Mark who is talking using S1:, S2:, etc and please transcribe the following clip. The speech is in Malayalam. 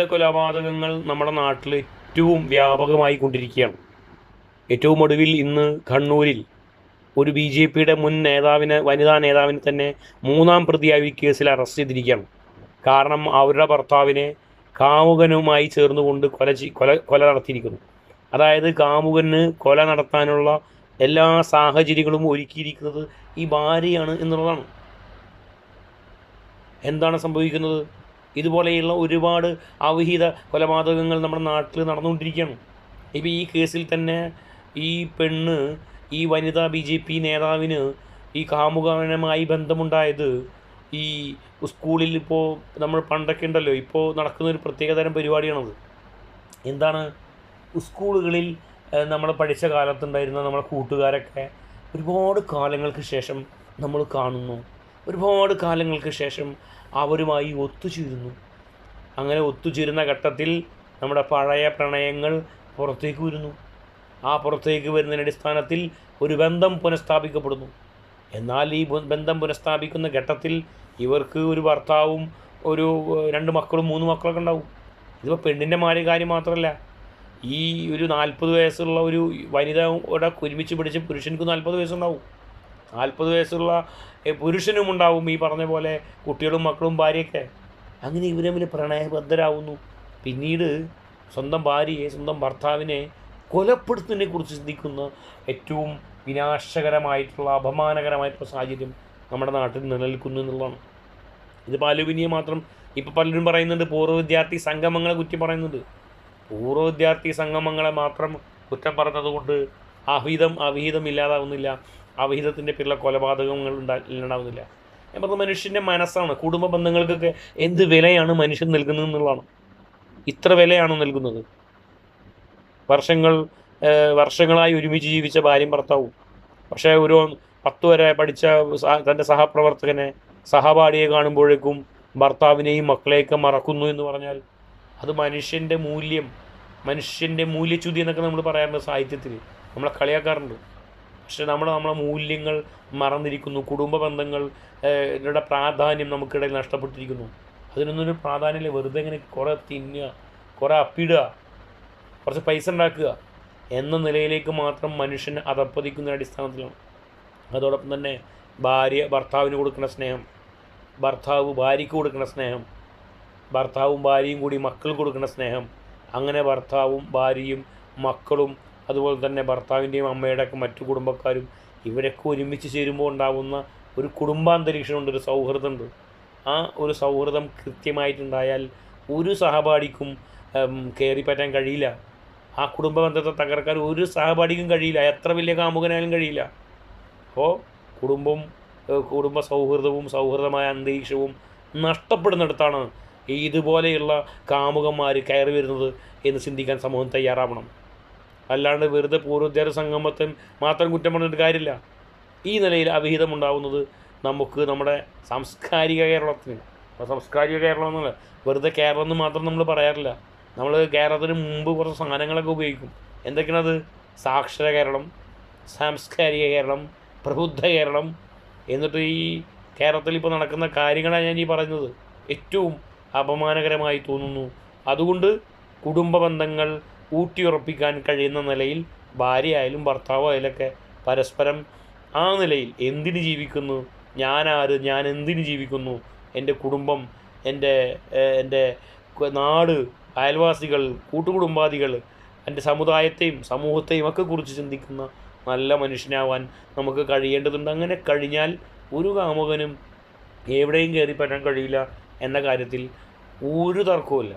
S1: കൊലപാതകങ്ങൾ നമ്മുടെ നാട്ടിൽ ഏറ്റവും വ്യാപകമായി കൊണ്ടിരിക്കുകയാണ്. ഏറ്റവും ഒടുവിൽ ഇന്ന് കണ്ണൂരിൽ ഒരു BJPയുടെ മുൻ വനിതാ നേതാവിനെ തന്നെ 3-ാം പ്രതിയായി കേസിൽ അറസ്റ്റ് ചെയ്തിരിക്കുകയാണ്. കാരണം അവരുടെ ഭർത്താവിനെ കാമുകനുമായി ചേർന്നുകൊണ്ട് കൊല നടത്തിയിരിക്കുന്നു. അതായത് കാമുകന് കൊല നടത്താനുള്ള എല്ലാ സാഹചര്യങ്ങളും ഒരുക്കിയിരിക്കുന്നത് ഈ ഭാര്യയാണ് എന്നുള്ളതാണ്. എന്താണ് സംഭവിക്കുന്നത്? ഇതുപോലെയുള്ള ഒരുപാട് അവിഹിത കൊലപാതകങ്ങൾ നമ്മുടെ നാട്ടിൽ നടന്നുകൊണ്ടിരിക്കുകയാണ്. ഇപ്പോൾ ഈ കേസിൽ തന്നെ ഈ പെണ്ണ്, ഈ വനിതാ BJP നേതാവിന് ഈ കാമുകനുമായി ബന്ധമുണ്ടായത് ഈ സ്കൂളിൽ ഇപ്പോൾ നമ്മൾ പണ്ടൊക്കെ ഉണ്ടല്ലോ, ഇപ്പോൾ നടക്കുന്നൊരു പ്രത്യേകതരം പരിപാടിയാണത്. എന്താണ്? സ്കൂളുകളിൽ നമ്മൾ പഠിച്ച കാലത്തുണ്ടായിരുന്ന നമ്മളെ കൂട്ടുകാരൊക്കെ ഒരുപാട് കാലങ്ങൾക്ക് ശേഷം നമ്മൾ കാണുന്നു. ഒരുപാട് കാലങ്ങൾക്ക് ശേഷം അവരുമായി ഒത്തുചേരുന്നു. അങ്ങനെ ഒത്തുചേരുന്ന ഘട്ടത്തിൽ നമ്മുടെ പഴയ പ്രണയങ്ങൾ പുറത്തേക്ക് വരുന്നു. ആ പുറത്തേക്ക് വരുന്നതിൻ്റെ അടിസ്ഥാനത്തിൽ ഒരു ബന്ധം പുനഃസ്ഥാപിക്കപ്പെടുന്നു. എന്നാൽ ഈ ബന്ധം പുനഃസ്ഥാപിക്കുന്ന ഘട്ടത്തിൽ ഇവർക്ക് ഒരു ഭർത്താവും ഒരു 2 മക്കളും 3 മക്കളൊക്കെ ഉണ്ടാവും. ഇതിപ്പോൾ പെണ്ണിൻ്റെ കാര്യം മാത്രമല്ല, ഈ ഒരു 40 വയസ്സുള്ള ഒരു വനിതയോടെ ഒരുമിച്ച് പിടിച്ച് പുരുഷനക്ക് 40 വയസ്സുണ്ടാവും. 40 വയസ്സുള്ള പുരുഷനും ഉണ്ടാവും ഈ പറഞ്ഞ പോലെ കുട്ടികളും മക്കളും ഭാര്യയൊക്കെ. അങ്ങനെ ഇവർ തമ്മിൽ പ്രണയബദ്ധരാകുന്നു. പിന്നീട് സ്വന്തം ഭാര്യയെ, സ്വന്തം ഭർത്താവിനെ കൊലപ്പെടുത്തുന്നതിനെ കുറിച്ച് ചിന്തിക്കുന്ന ഏറ്റവും വിനാശകരമായിട്ടുള്ള, അപമാനകരമായിട്ടുള്ള സാഹചര്യം നമ്മുടെ നാട്ടിൽ നിലനിൽക്കുന്നു എന്നുള്ളതാണ്. ഇതിപ്പോൾ അലുമിനിയം മാത്രം. ഇപ്പോൾ പലരും പറയുന്നുണ്ട് പൂർവ്വ വിദ്യാർത്ഥി സംഗമങ്ങളെ കുറ്റം പറയുന്നുണ്ട്. പൂർവ്വ വിദ്യാർത്ഥി സംഗമങ്ങളെ മാത്രം കുറ്റം പറഞ്ഞതുകൊണ്ട് അവിഹിതം ഇല്ലാതാവുന്നില്ല. അവിഹിതത്തിൻ്റെ പേരിലുള്ള കൊലപാതകങ്ങൾ ഇല്ലാണ്ടാവുന്നില്ല. ഞാൻ പറഞ്ഞ മനുഷ്യൻ്റെ മനസ്സാണ്. കുടുംബ ബന്ധങ്ങൾക്കൊക്കെ എന്ത് വിലയാണ് മനുഷ്യൻ നൽകുന്നത് എന്നുള്ളതാണ്. ഇത്ര വിലയാണോ നൽകുന്നത്? വർഷങ്ങളായി ഒരുമിച്ച് ജീവിച്ച ഭാര്യയും ഭർത്താവും, പക്ഷേ ഒരു 10 വരെ പഠിച്ച തൻ്റെ സഹപ്രവർത്തകനെ, സഹപാഠിയെ കാണുമ്പോഴേക്കും ഭർത്താവിനെയും മക്കളെയൊക്കെ മറക്കുന്നു എന്ന് പറഞ്ഞാൽ അത് മനുഷ്യൻ്റെ മൂല്യച്യുതി എന്നൊക്കെ നമ്മൾ പറയാറുണ്ട് സാഹിത്യത്തിൽ. നമ്മളെ കളിയാക്കാറുണ്ട്. പക്ഷെ നമ്മളെ മൂല്യങ്ങൾ മറന്നിരിക്കുന്നു. കുടുംബ ബന്ധങ്ങളുടെ പ്രാധാന്യം നമുക്കിടയിൽ നഷ്ടപ്പെട്ടിരിക്കുന്നു. അതിനൊന്നൊരു പ്രാധാന്യമില്ല. വെറുതെ ഇങ്ങനെ കുറേ തിന്നുക, കുറേ അപ്പിടുക, കുറച്ച് പൈസ ഉണ്ടാക്കുക എന്ന നിലയിലേക്ക് മാത്രം മനുഷ്യൻ അധപ്പതിക്കുന്ന അടിസ്ഥാനത്തിലാണ്. അതോടൊപ്പം തന്നെ ഭാര്യ ഭർത്താവിന് കൊടുക്കുന്ന സ്നേഹം, ഭർത്താവ് ഭാര്യയ്ക്ക് കൊടുക്കുന്ന സ്നേഹം, ഭർത്താവും ഭാര്യയും കൂടി മക്കൾക്ക് കൊടുക്കുന്ന സ്നേഹം, അങ്ങനെ ഭർത്താവും ഭാര്യയും മക്കളും അതുപോലെ തന്നെ ഭർത്താവിൻ്റെയും അമ്മയുടെയൊക്കെ മറ്റു കുടുംബക്കാരും ഇവരൊക്കെ ഒരുമിച്ച് ചേരുമ്പോൾ ഉണ്ടാകുന്ന ഒരു കുടുംബാന്തരീക്ഷമുണ്ട്, ഒരു സൗഹൃദമുണ്ട്. ആ ഒരു സൗഹൃദം കൃത്യമായിട്ടുണ്ടായാൽ ഒരു സഹപാഠിക്കും കയറിപ്പറ്റാൻ കഴിയില്ല. ആ കുടുംബ ബന്ധത്തെ തകർക്കാൻ ഒരു സഹപാഠിക്കും കഴിയില്ല. എത്ര വലിയ കാമുകനായാലും കഴിയില്ല. അപ്പോൾ കുടുംബ സൗഹൃദമായ അന്തരീക്ഷവും നഷ്ടപ്പെടുന്നിടത്താണ് ഇതുപോലെയുള്ള കാമുകന്മാർ കയറി വരുന്നത് എന്ന് ചിന്തിക്കാൻ സമൂഹം തയ്യാറാവണം. അല്ലാണ്ട് വെറുതെ പൂർവ്വവിദ്യാർത്ഥി സംഗമത്തെ മാത്രം കുറ്റം പറഞ്ഞിട്ട് കാര്യമില്ല. ഈ നിലയിൽ അവിഹിതം ഉണ്ടാകുന്നത് നമുക്ക് നമ്മുടെ സാംസ്കാരിക കേരളത്തിന്, സാംസ്കാരിക കേരളം എന്നല്ല, വെറുതെ കേരളം എന്ന് മാത്രം നമ്മൾ പറയാറില്ല. നമ്മൾ കേരളത്തിന് മുമ്പ് കുറച്ച് സാധനങ്ങളൊക്കെ ഉപയോഗിക്കും. എന്തൊക്കെയാണത്? സാക്ഷര കേരളം, സാംസ്കാരിക കേരളം, പ്രബുദ്ധ കേരളം. എന്നിട്ട് ഈ കേരളത്തിൽ ഇപ്പോൾ നടക്കുന്ന കാര്യങ്ങളാണ് ഞാൻ ഈ പറയുന്നത്. ഏറ്റവും അപമാനകരമായി തോന്നുന്നു. അതുകൊണ്ട് കുടുംബ ബന്ധങ്ങൾ ഊട്ടിയുറപ്പിക്കാൻ കഴിയുന്ന നിലയിൽ ഭാര്യയായാലും ഭർത്താവായാലൊക്കെ പരസ്പരം ആ നിലയിൽ എന്തിന് ജീവിക്കുന്നു, ഞാൻ എന്തിന് ജീവിക്കുന്നു, എൻ്റെ കുടുംബം, എൻ്റെ നാട്, അയൽവാസികൾ, കൂട്ടുകുടുംബാദികൾ, എൻ്റെ സമുദായത്തെയും സമൂഹത്തെയും ഒക്കെ കുറിച്ച് ചിന്തിക്കുന്ന നല്ല മനുഷ്യനാവാൻ നമുക്ക് കഴിയേണ്ടതുണ്ട്. അങ്ങനെ കഴിഞ്ഞാൽ ഒരു കാമുകനും എവിടെയും കയറിപ്പറ്റാൻ കഴിയില്ല എന്ന കാര്യത്തിൽ ഒരു തർക്കവുമില്ല.